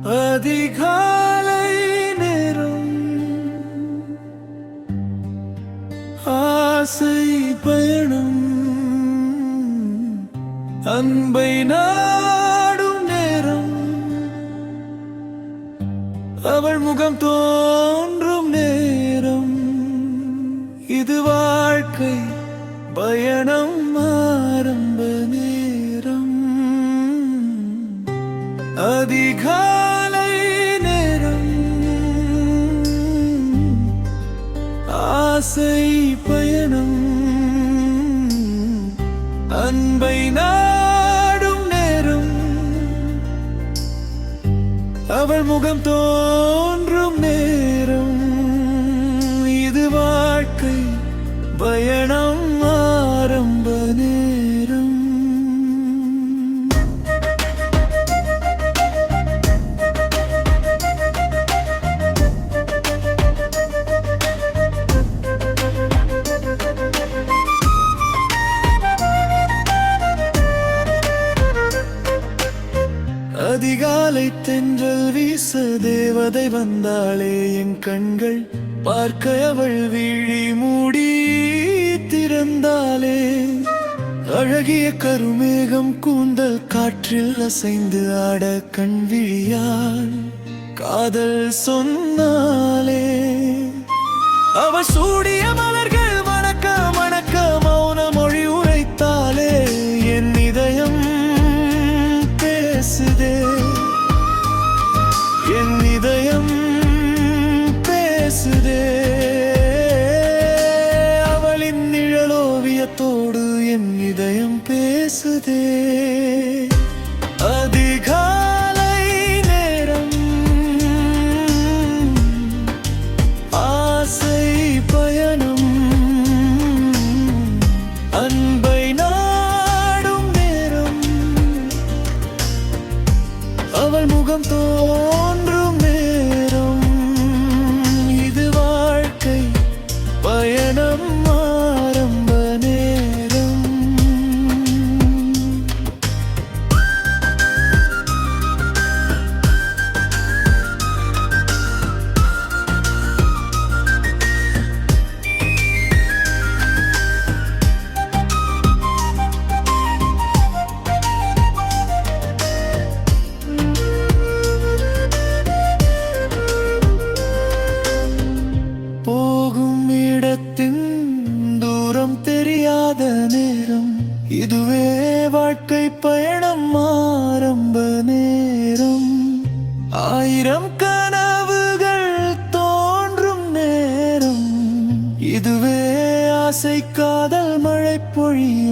அதிகாலை நேரம் ஆசை பயணம் அன்பை நாடும் நேரம் அவள் முகம் தோன்றும் நேரம் இது வாழ்க்கை பயணம் ஆரம்ப நேரம் அதிகாலை நேரம் ஆசை பயணம் அன்பை நாடும் நேரம் அவள் முகம் தோன்றும் நேரம் இது வாழ்க்கை பயணம் ஆரம்ப நேரம் அதிகாலை தென்றல் வீச தேவதை வந்தாளே என் கண்கள் பார்க்க அவள் விழி மூடி திறந்தாளே அழகிய கருமேகம் கூந்தல் காற்றில் அசைந்து ஆட கண் விழியாள் காதல் சொன்னாலே அவள் சூடிய மலர்கள் மணக்க மணக்க மௌன மொழி உரைத்தாலே என் இதயம் பேசுதே என் இதயம் பேசுதே அவளின் நிழலோவியத்தோடு என் இதயம் பேசுதே அதிகாலை நேரம் ஆசை பயணம் அன்பை நாடும் நேரம் அவள் முகம் தோன்றும் நேரம் இது வாழ்க்கை பயணம் ஆரம்ப நேரம் போகும் இடத்தின் தூரம் தெரியாத நேரம் இதுவே வாழ்க்கை பயணம் ஆரம்ப நேரம் ஆயிரம் கனவுகள் தோன்றும் நேரம் இதுவே ஆசை காதல் மழை பொழியும்